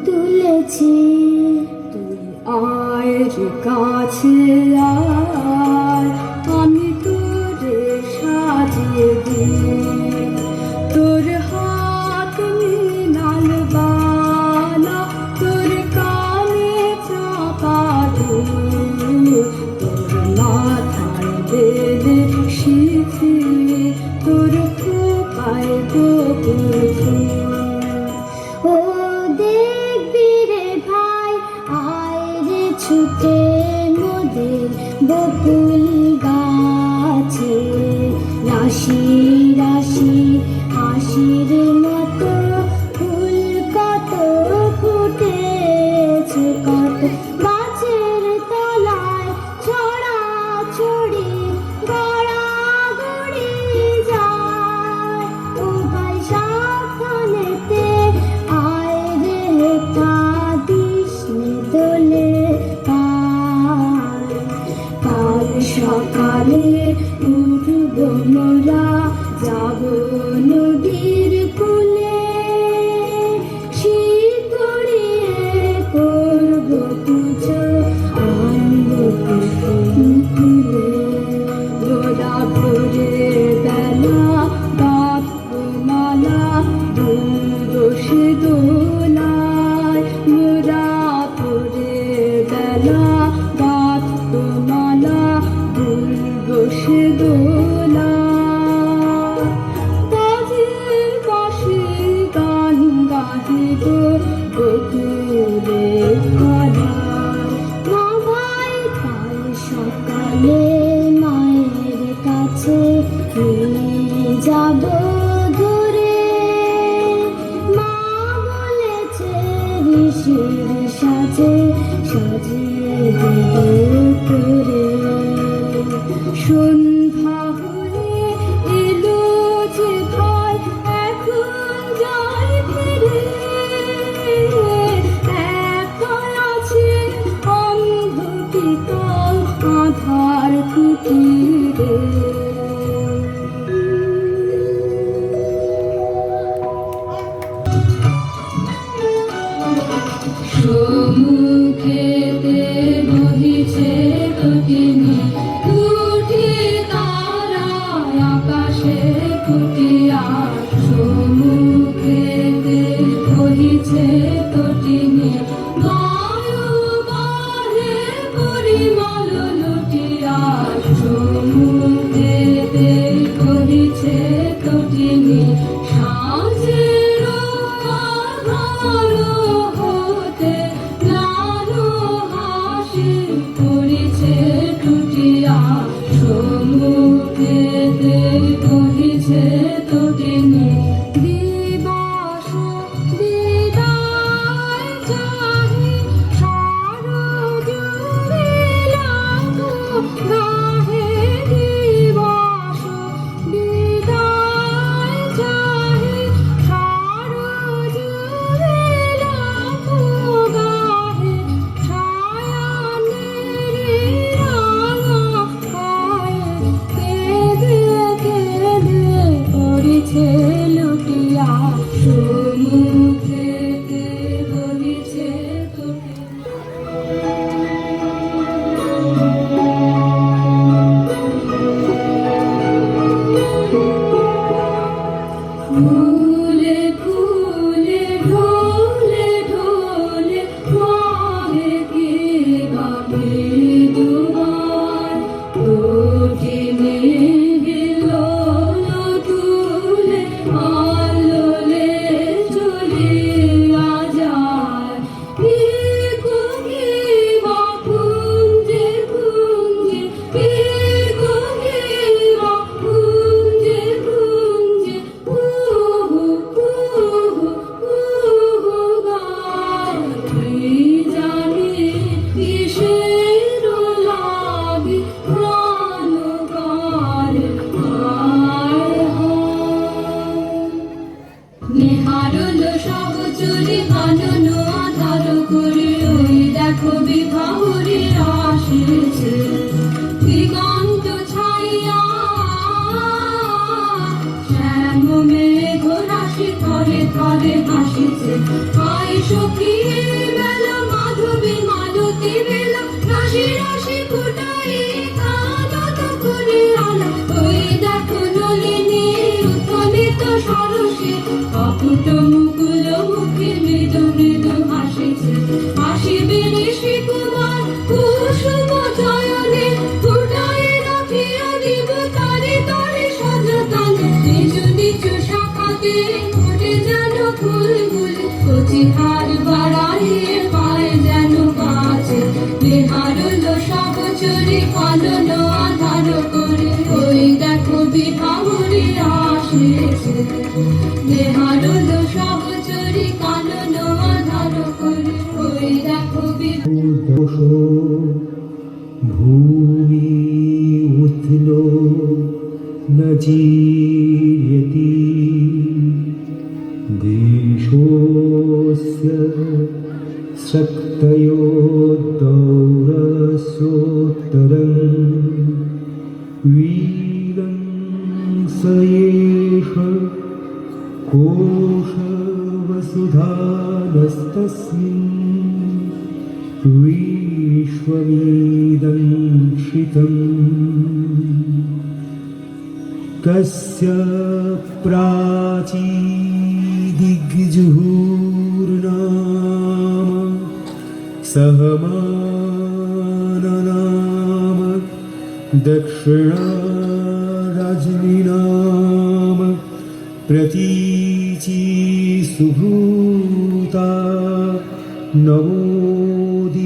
তুলেছি। তুই আয় রে কাছে আয়, আমি তোরে সাজিয়ে দিই। তোর হাত মৃণাল বালা, তোর কানে চাপা দুল, তোর মাথায় বেঁধে সিঁথি, তোর খোপায় গোকুল ফুল। ও দেখবি রে ভাই, আয় রে ছুটে মোদের বকুল গাছে। রাশি রাশি হাসির মতো ফুল কত ফুটেছে, কত গাছের তলায় ছড়া ছড়ি গড়াগড়ি যায়। ও ভাই সাবধানেতে আয় রে, কাঁদিস নে দোলে পায়। কাল সকালে উঠব মোরা, যাব নদীর কূলে, শীত গড়িয়ে করব পুজো, আনব তুলে। গোলা ভরে বেলা বাঁধব মালা, দুল বসে দোলায়। মোরা ভরে বেলা বাঁধব মালা, দুল বসে দোলায়। বাজে বাঁশি গান গাহিব বকুলের তলায়। মা ভাই কাল সকালে মায়ের কাছে নিয়ে যাব ধরে। মা বলেছে ঋষির সাজে সাজিয়ে দেবে করে। সন্ধ্যা হয়ে এলো যে ভাই, এখন যাই ফিরে। একা আছে অন্ধ পিতা আধার কুটিরে। সম্মুখেতে বহিছে তটিনী, দুটি তারায় আকাশে ফুটিয়া। সম্মুখেতে বহিছে তটিনী, বায়ু বাহে পরিমল লুটিয়া। সম্মুখেতে বহিছে তটিনী, সাঁঝের আঁধার হতে নানু হাসি পড়িছে টুটিয়া। সম্মুখেতে বহিছে তটিনী, দিবস বিদায় जीर्यति देशोऽस्य शक्तयोद्धौरसोत्तरं वीरं स एष कोशवसुधानस्तस्मिन् विश्वमिदं क्षितम् कस्य प्राचीदिग्जुहुर्नाम सहमाननाम दक्षिणारजनीनाम प्रतीची सुभूता नवोदीचितासं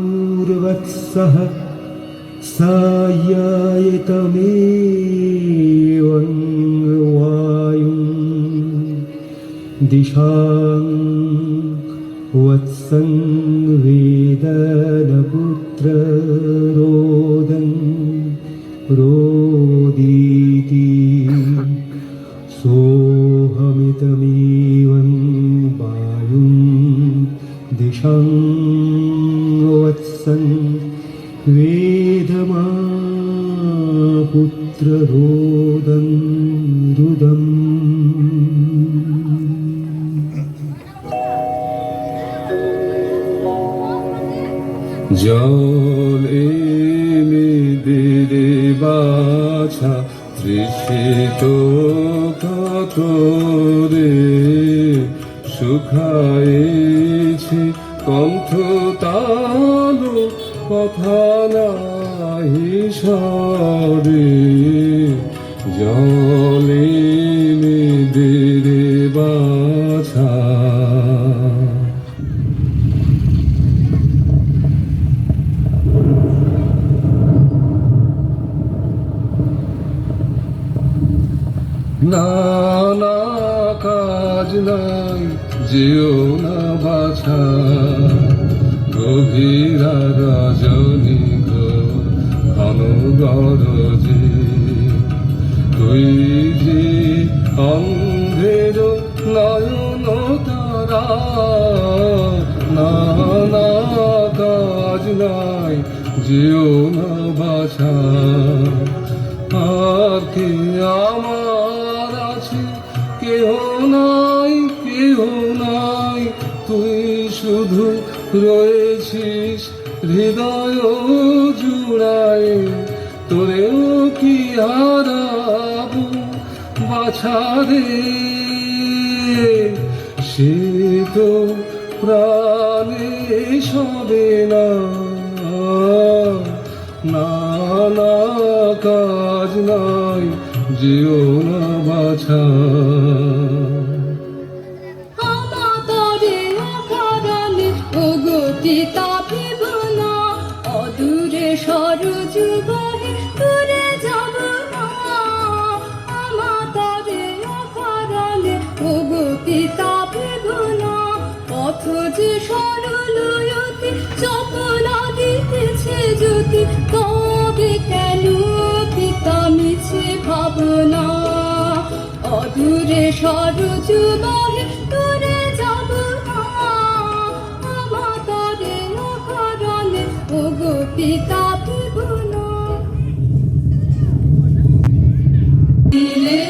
वायुर्वत्सः सायतमेवं वायुं दिशां वत्सं वेदनपुत्ररोदं रोदीति सोऽहमिदमेवं वायुं दिशां वत्सं वेदमा पुत्ररोदं रुदम् জল এনে দিলে বাছা তৃষিত কাতরে শুকায়েছে কণ্ঠ তালু কথা নাহি সরে জল এনে দিলে বাছা না না কাজ নাই যেও না বাছা গভীরা রজনী ঘন গরজে তুই যে অন্ধের নয়ন তারা না না কাজ নাই যেও না বাছা আর কে আমার আছে কেহ নাই তুই শুধু রয়েছিস হৃদয় জুড়ায় তোরেও কি হারাবো বাছারে সে তো প্রাণে সবে না না না কাজ নাই যেও না বাছা আমাতরে অকারণে ওগতি তাপিব না অদূরে সরজ বহে দূরে যাব না আমাতরে অকারণে ওগতি তাপিব না পথ যে সরল অতি চপলা দিতেছে যদি তবে কেন পিতা মিছে ভাবনা অদূরে সরজ বহে দূরে যাব না আমাতরে অকারণে ওগো পিতা পিব না মিলে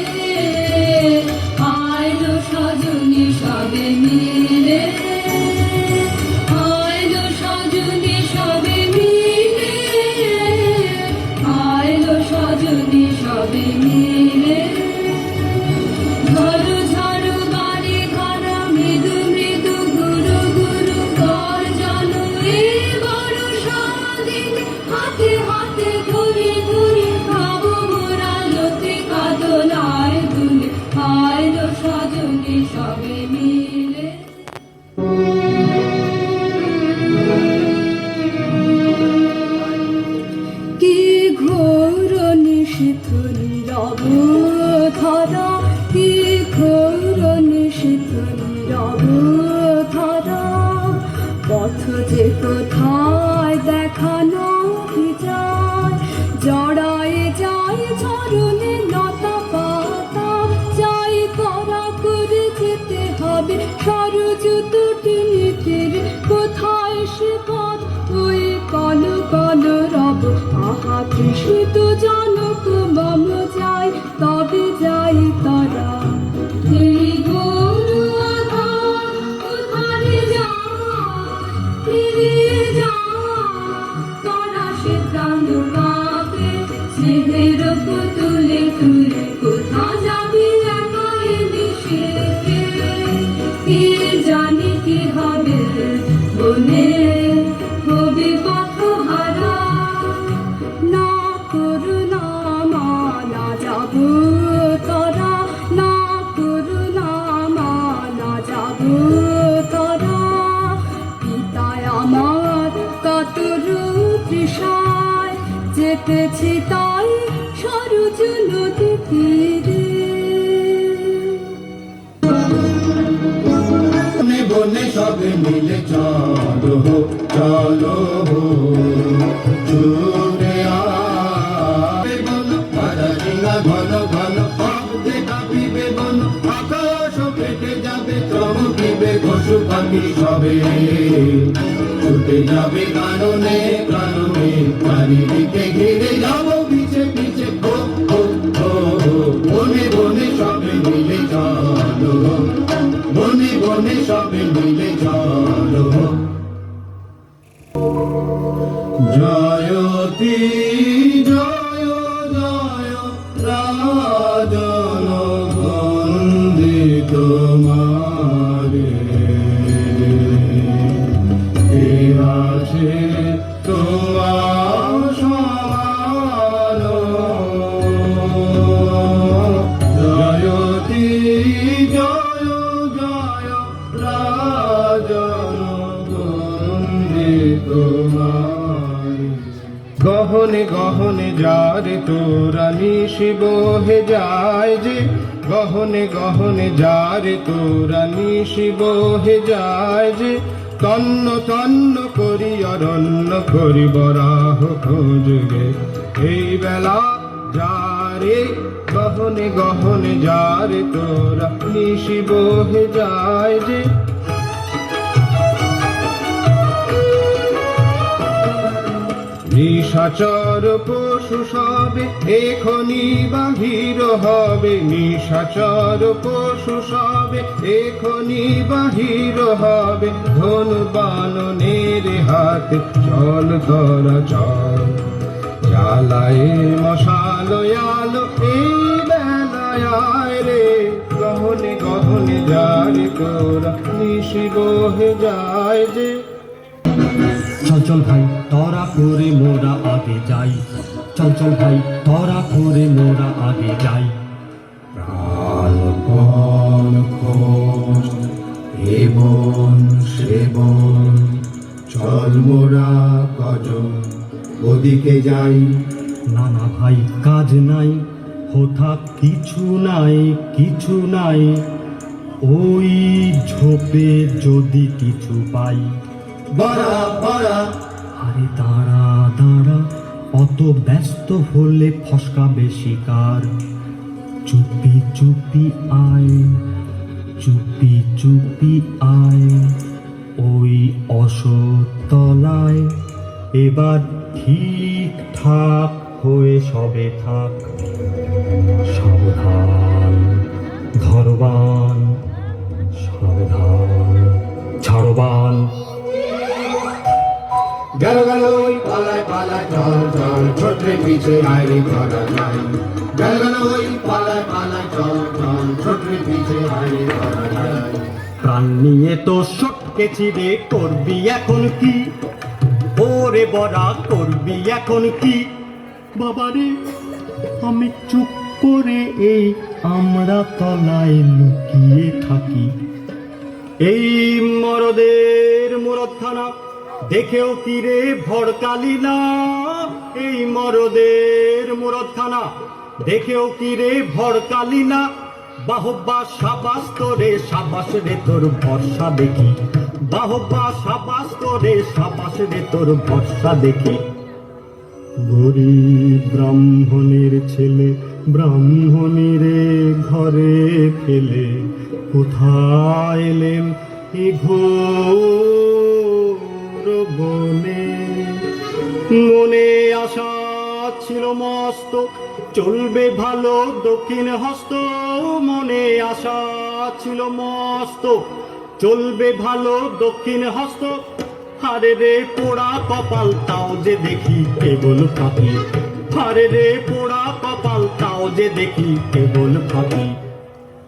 আইলো সজনী সবে মিলে আইলো সজনী সবে মিলে আইলো সজনী সবে মিলে ঝড় ঝড় বাড়ি ঘর মৃদু তৃষিত জনক মম যায়, তবে যাই তারা। এই গরু আধার কোথায় যায়, ফিরে যায় তোরা সে প্রাণ কাঁপে, স্নেহের পুতুলে তুলে কোথা যাবি একা এ দেশেতে। কে জানে কি হবে বনে, হবে পথহারা। না করুণা মানা যাব তারা, না করুণা মানা যাব তারা। পিতায় আমার কাতর তৃষায়, যেতেছি তাই সরজ নদী তীরে। বনে বনে সবে মিলে চলো চলো ছুটে আয় বলো পারাডিঙা ঘন ঘন শব্দে কাঁপিবে বন, আকাশ ফেটে যাবে চমকিবে পশু পাখি সবে, ছুটে যাবে কাননে কাননে চারিদিকে ঘিরে যাবো পিছে পিছে হো হো হো হো। বনে বনে সবে মিলে চলো, বনে বনে সবে মিলে চলো। জয়তি জয় জয় রাজন বন্দিত মারে, কে আছে তোমার সমান। জয়তি জয় জয় রাজন বন্দিত মারে। গহনে গহনে যারে তোরা নিশি বহে যায় যে, গহনে গহনে যারে তোরা নিশি বহে যায় যে, তন্ন তন্ন করি অরণ্য করি বরাহ খোঁজবে। এই বেলা যারে গহনে গহনে যারে তোরা নিশি বহে যায় যে, নিশাচর পশু সবে এখনি বাহির হবে, নিশাচর পশু সবে এখনি বাহির হবে। ধনু বাননের হাতে চল তোরা চল, জ্বালায় মশাল আলো এই বেলায় আয় রে। গহনে গহনে যারে তোরা নিশি বহে যায় যে। চল চল ভাই তোরা করে মোরা আগে যাই, চল চল ভাই তোরা করে মোরা আগে যাই। প্রাণপণ খোঁজ এ বন সে বন, চল মোরা কজন ওদিকে যাই। না না ভাই কাজ নাই, হোথাক কিছু নাই কিছু নাই, ওই ঝোপে যদি কিছু পাই। বড়া বড়া আরে দাঁড়া দাঁড়া, অত ব্যস্ত হলে ফসকাবে শিকার। চুপি চুপি আয়, চুপি চুপি আয়, ওই অশ্বতলায় এবার ঠিকঠাক হয়ে সবে থাক। সাবধান ধরবান, সাবধান ছাড়বান। গেল গেল ওই পালায় পালায় চল চল, ছোটরে পিছে আইরে ধরা যায়। গেল গেল ওই পালায় পালায় চল চল, ছোটরে পিছে আইরে ধরা যায়। প্রাণ নিয়ে তো সটকেছি রে, করবি এখন কি? ওরে বড়া করবি এখন কি? বাবারে আমি চুপ করে এই আমরা তলায় লুকিয়ে থাকি। এই মরদের মুরদখানা দেখেও কি রে ভড়কালি না? এই মরদের মুরদখানা দেখেও কি রে ভড়কালি না? বাহবা সাবাস তোরে, সাবাস রে তোর ভরসা দেখি। বাহবা সাবাস তোরে, সাবাস রে তোর ভরসা দেখি। গরিব ব্রাহ্মণের ছেলে ব্রাহ্মণের ঘরে ফেলে কোথায় এলেম এ ঘোর বনে। মনে আশা ছিল মস্ত, চলবে ভালো দক্ষিণ হস্ত। মনে আশা ছিল মস্ত, চলবে ভালো দক্ষিণ হস্ত। হারে রে পোড়া কপাল, তাও যে দেখি কেবল ফাঁকি। হারে রে পোড়া কপাল, তাও যে দেখি কেবল ফাঁকি।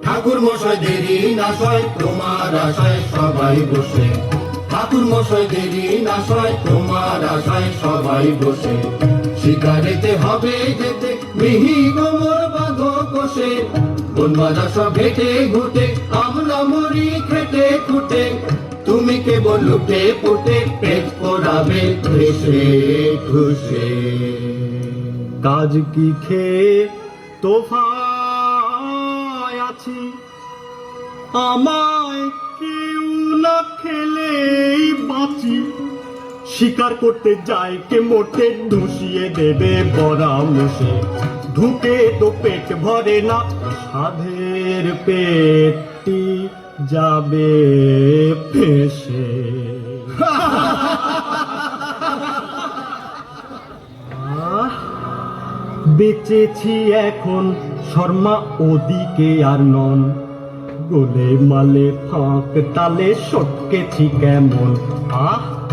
ঠাকুর মশাই দেরি না সয়, তোমার আশায় সবাই বসে। ঠাকুর মশাই দেরি না সয়, তোমার আশায় সবাই বসে। শিকারেতে হবে যেতে, মিহি কোমর বাঁধো কষে। বন বাজা সব ঘেটে ঘুটে, আমরা মরি খেটে খুটে। তুমি কেবল লুটে পুটে পেট পোড়াবে ঠুসে ঠুসে। কাজ কি খেয়ে তোফায় আছি, আমায় কেউ না খেলেই বাঁচি। শিকার করতে যায় কে মোটে, ধুষিয়ে দেবে বড়া মুষে। ঢুকে তো পেট ভরে না, সাধের পেটটি যাবে ফেঁসে। বেঁচেছি এখন শর্মা ওদিকে আর নন, গোলে মালে ফাঁক তালে সটকেছি কেমন।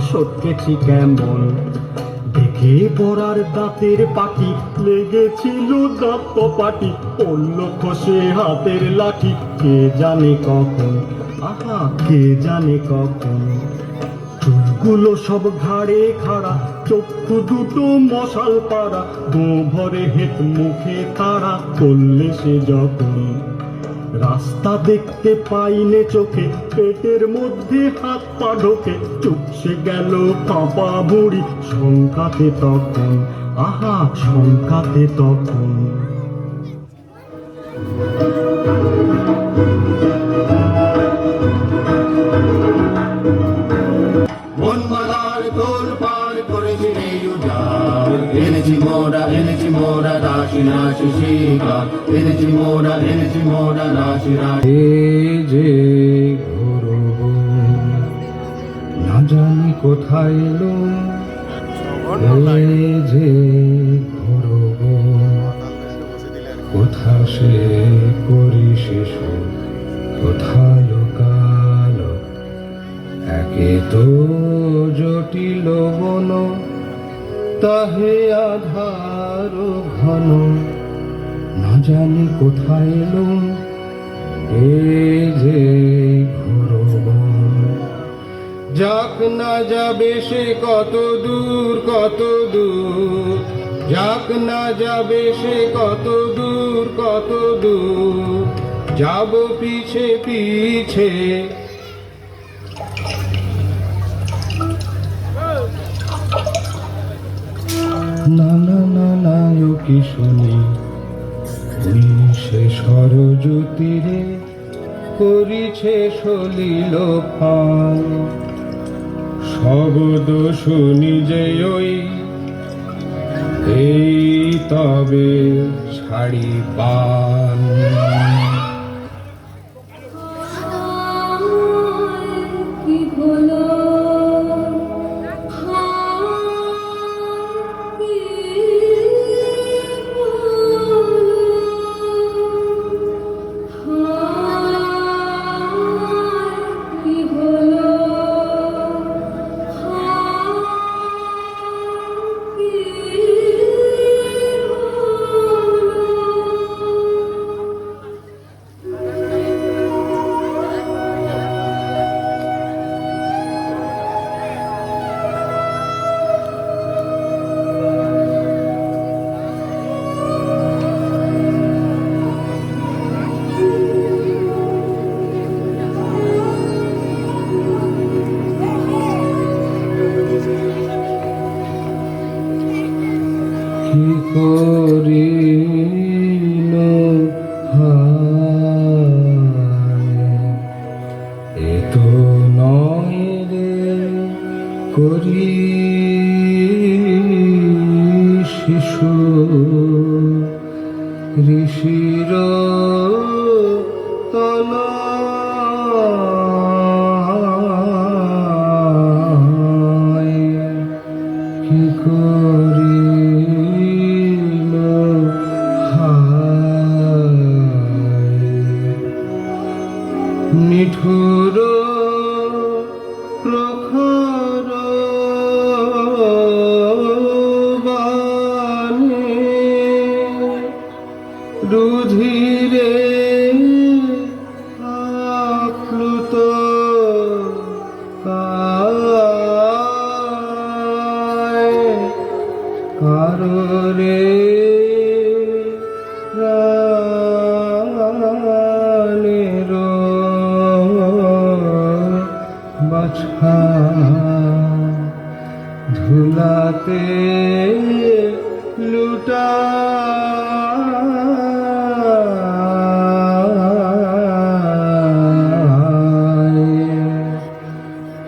সটকেছি কেমন। দেখে বড়ার দাঁতের পাটি, লেগেছিল দাঁত কপাটি। পড়ল খসে হাতের লাঠি, কে জানে কখন। কে জানে কখন। চুলগুলো সব ঘাড়ে খাড়া, চক্ষু দুটো মশাল পাড়া। গো ভরে হেত মুখে তাড়া, করলে সে যখন। রাস্তা দেখতে পাইনে চোখে, পেটের মধ্যে হাত পা ঢোকে। চুপসে গেল কাঁপা বুড়ি, শঙ্কাতে তখন। শঙ্কাতে তখন। বনমালার তোর পার করেছি রে উজাড়। এনেছি মোরা রাশি রাশি শিকার। এনেছি মোরা রাশি রাশি। এ যে ঘোরব না জানি কোথায় এলো। এ যে ঘোরব কোথা সে করি শিশু, কোথা লোকালো। একে তো জটিল বন, তাহে আধার ঘন। না জানি কোথায় এলো এ যে ঘোরব। যাক না যাবে সে কত দূর কত দূর, যাক না যাবে সে কত দূর কত দূর। যাব পিছে পিছে। না না না না ও কি শুনি, ওই সে সরজ্যোতিরে করিছে সলিল ফান। শব্দ শুনি যে ওই, এই তবে ছাড়ি পান। কি হলো কি করিল হায়, এ তো নয় রে করি শিশু। ঋষির তলায় কি করি নিঠুর প্রখর বাণে রুধিরে আপ্লুত কায় কাররে প্রাণের বাছা ধুলাতে লুটা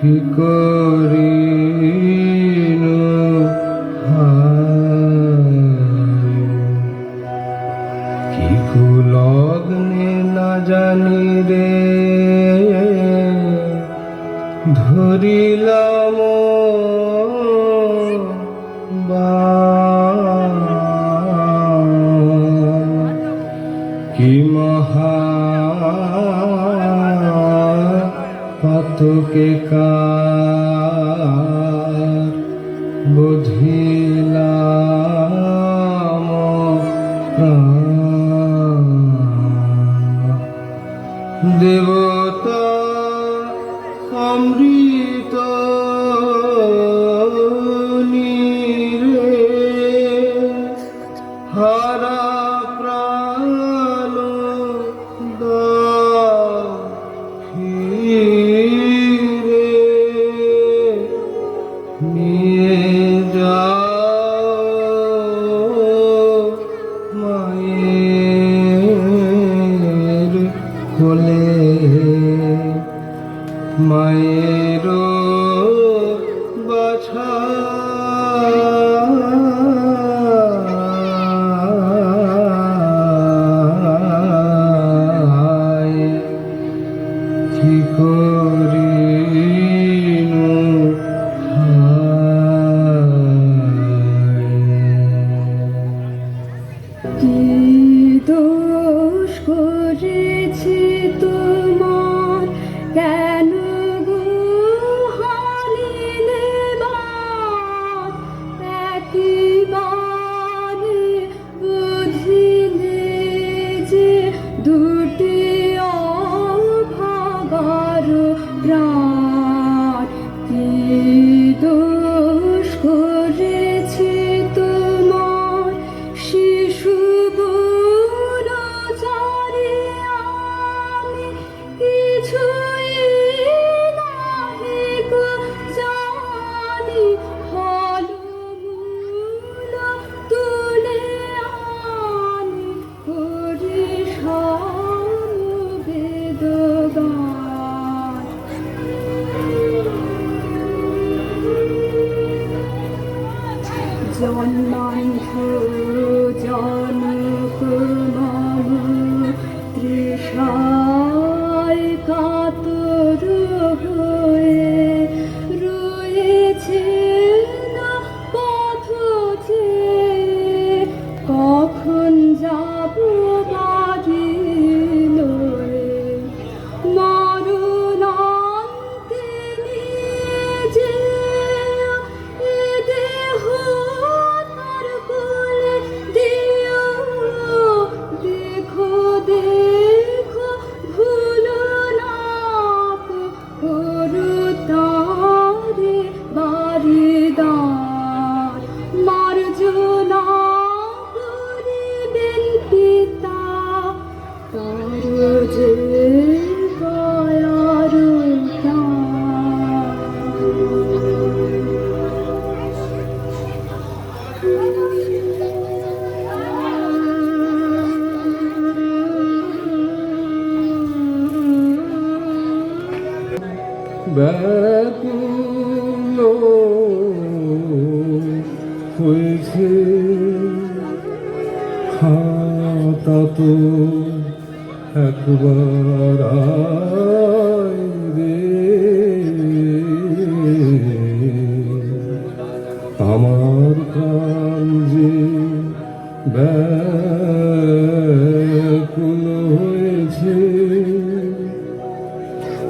কি করিনু কি কুলগ্নে না জানি রে ধরিলাম কি মহা পাতকে কার বুঝিলাম দেবতা অমৃত নীরে হারা প্রাণ দাখিরে নিয়ে যাও মায়ের কোলে মায়ের বাছা কি করিনু কি দোষ করেছি তোমার, কেন গো হারিলে বাঁধ? একেবারে বুঝিলে যে দুটি অভাগার প্রাণ। কি দোষ করেছি তোমার, শিশু গুণচারী আমি কিছুই নাহি গো জানি। ফলমূল তুলে আনি করি সমবেদগান। জন্মান্ধ জনক মম তৃষায় কাতর হয়ে রয়েছে না পথ চেয়ে, কখন যাব বাড়ি লয়ে? মরণান্তে নিয়ে যে এ দেহ তার কোলে দিও। দেখো দেখো ভুলো না করো তারে বারিদার। মার্জনা করিবেন পিতা, তার যে দয়ার ব্যাকুল হয়েছে খাতা তো একবার আয় রে, আমার প্রাণ যে ব্যাকুল হয়েছে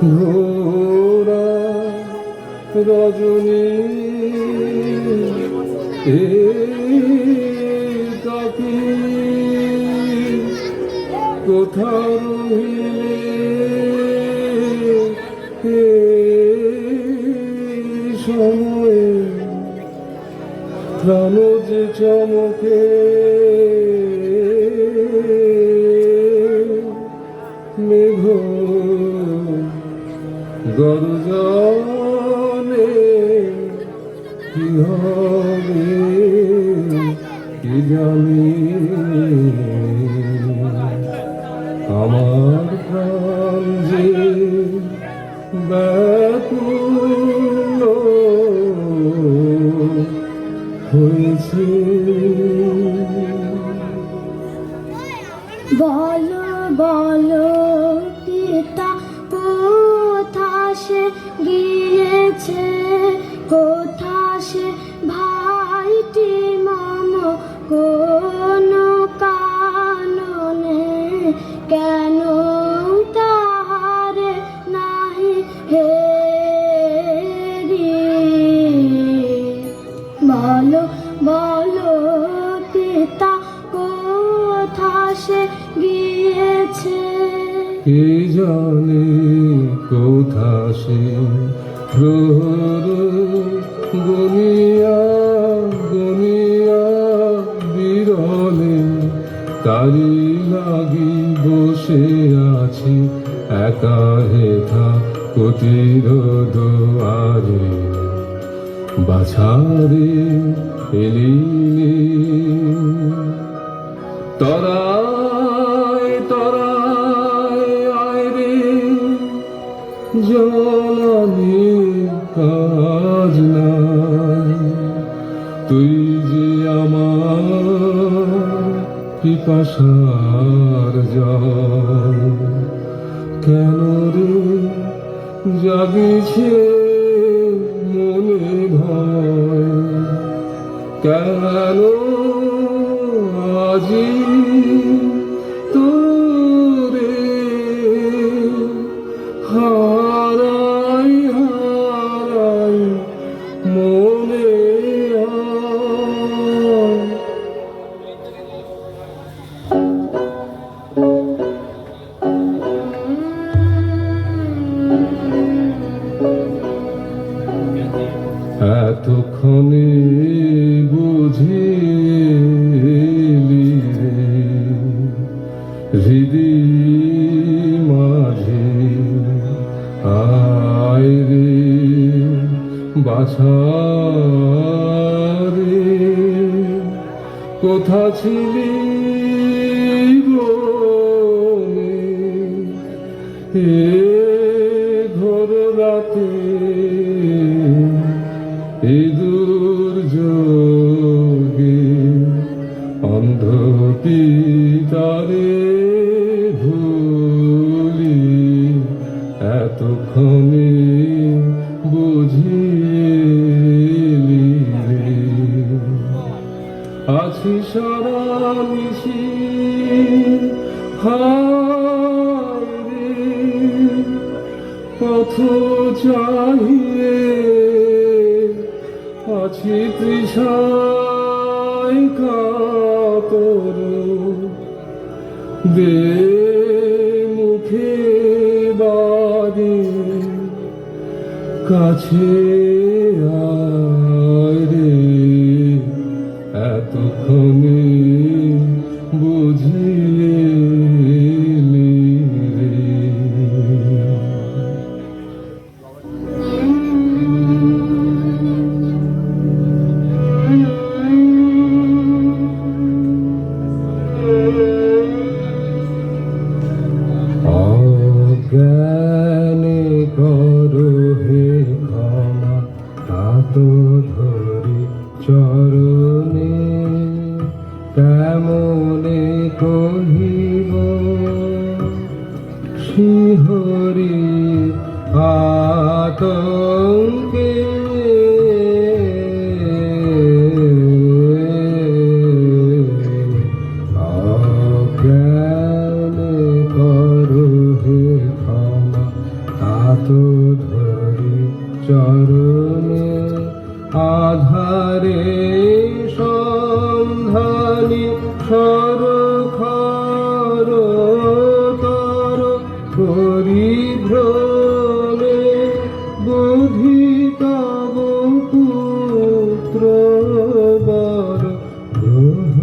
ঘোরা রজনী তাকে কোথাও রহিলে সময়ে প্রাণ যে চমকে মেঘ গর্জনে কি হবে কি জানি আমার প্রাণ যে ব্যাকুল হয়েছে। বলো বলো পিতা কোথা সে গিয়েছে, কোথা সে ভাইটি মম, কোন কাননে কেন তাহারে নাহি হেরি। বলো বলো পিতা কোথা সে গিয়েছে। কে জানে কোথা সে প্রহর গনিয়া গনিয়া বিরলে তারি লাগি বসে আছি একা হেথা কুটির দুয়ারে। বাছারে এলিনি তরায় তরায় আয় রে জলানি কাজ নাই। তুই যে আমার পিপাসার জল, কেন রে জাগিছে মনে ভয়, কেন আজি তোরে হারাই হারাই মনে আয়। এতক্ষণে বুঝিলি রে হৃদি মাঝে আয় রে বাছারে কোথা ছিলি বনে এ ঘোর রাতে এ দুর্যোগে অন্ধ পিতারে ভুলি এতক্ষণে বুঝিলি রে। আছি সারা নিশি হায় রে পথ চাহিয়ে আছি তৃষায় কাতর। দে মুখে বাড়ি কাছে আয় রে এতক্ষণে বুঝিলি রে। অজ্ঞানে করো হে ক্ষমা হাত ধরি চরণে, কেমনে কহিব শিহরি আতঙ্কে। অজ্ঞানে করো হে ক্ষমা হাত ধরে চরণে আধারে সন্ধানী সরখর তর পরিভ্রমে বুধি তব পুত্র বর গ্রহ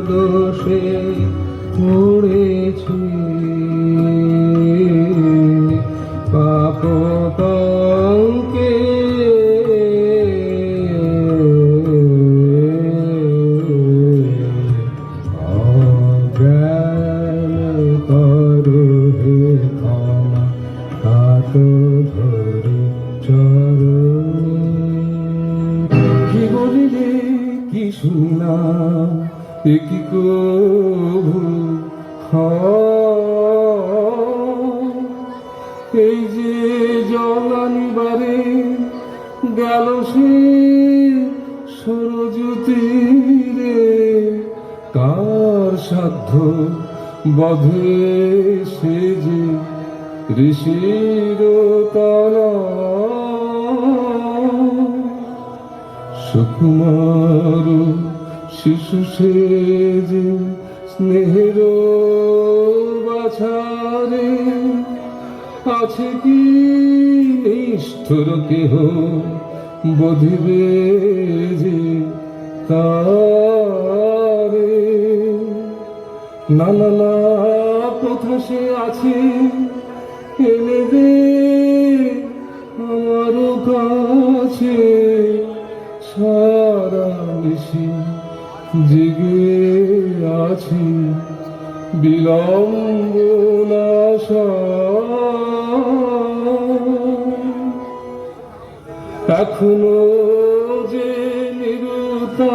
দোষে পড়েছি পাপ পঙ্কে অজ্ঞান করো হে ক্ষমা হাত ধরে চরণে। কি বলিলে কি শুনলাম এ কি কবু এই যে জল আনিবারে গেল সে সরজতীরে কার সাধ্য বধে সে যে ঋষির তলা সুকুমার শিশু সেজে স্নেহের বাছারে আছে কি নিষ্ঠুর কেহ বধিবে যে তারে না না না প্রথা সে আছে এনে দে আমার কাছে সারা নিশি জেগে আছি বিলম্ব নাশা এখনো যে নিরুতা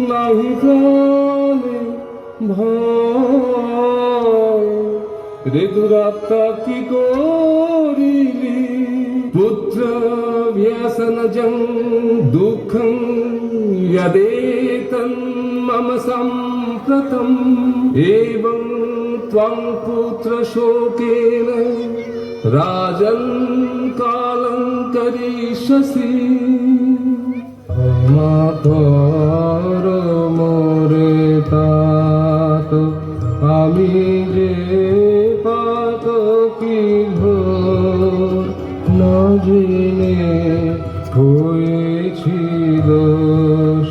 নাহি জানে ভয় রে দুরাত্মা কি করিলি পুত্র ব্যসনজং দুঃখং यदेतं मम सम्प्रतं एवं त्वं पुत्रशोकेन राजन् कालं करिष्यसि क्षमा कर मोरे तात আমি যে পাতকী ঘোর না জেনে হয়েছি দোষ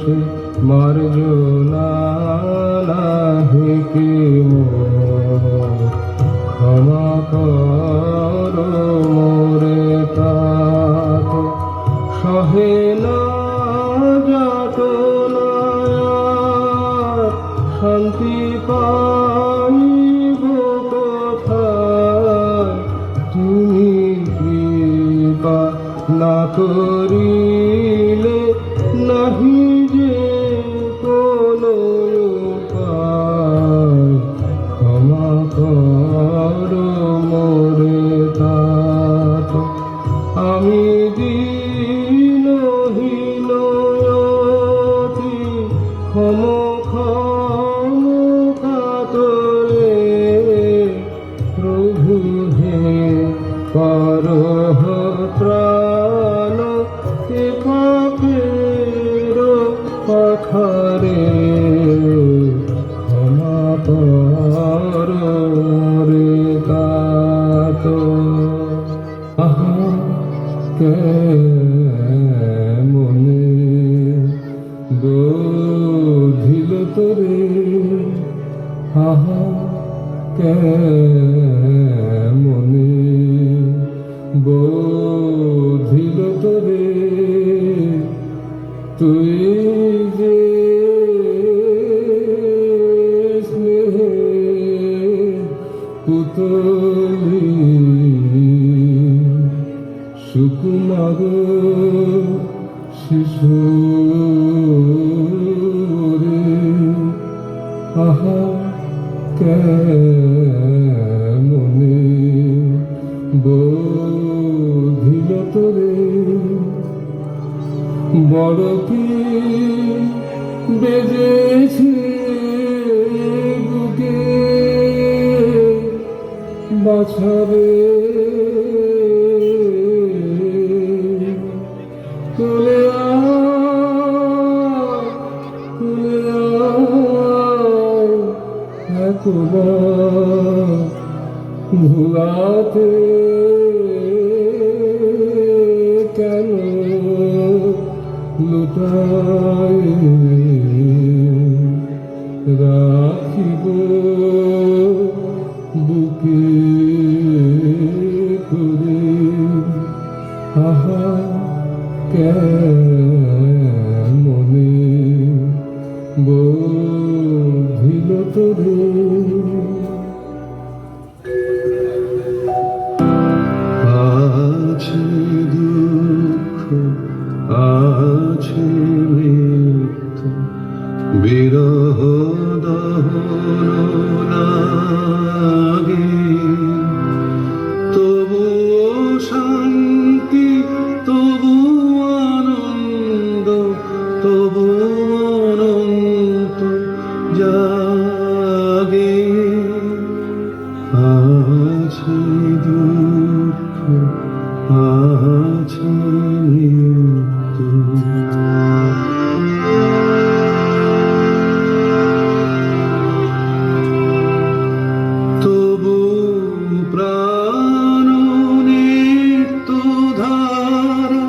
মার্জনা নাহি কি মোর ক্ষমা কর মোরে तात সহে না যাতনা শান্তি পাইব কোথায় তুমি কৃপা না করিলে নাহি যে কোনো উপায় ক্ষমা কর মোরে तात আমি দীনহীন অতি ক্ষম কাতরে প্রভু হে করহ ত্রাণ এ পাপের পাখারে ক্ষমা কর রে तात আহা কেমনে বোধিল তোরে আহা কেমনে বোধিল তোরে তুই যে স্নেহে পুতলি সুকুমার শিশু রে আহা কেমনে বোধিল তোরে বড় কি বেজেছে বুকে বাছাবে চলে একবার ভুলাতে কেন লুটাই রাখিব বুকে করে আহা কেমনে বোধিল তোরে আছে দুঃখ আছে মৃত্যু বিরহ দহন লাগে তবুও শান্তি তবু আনন্দ তবু অনন্ত জাগে আছে দুঃখ আছে মৃত্যু তবু প্রাণ নিত্য ধারা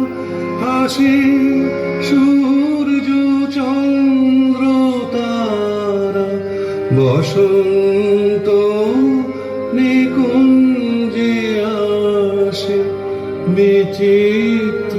হাসি সূর্য চন্দ্র তারা বসন্ত নিকুঞ্জে আসে বিচিত্র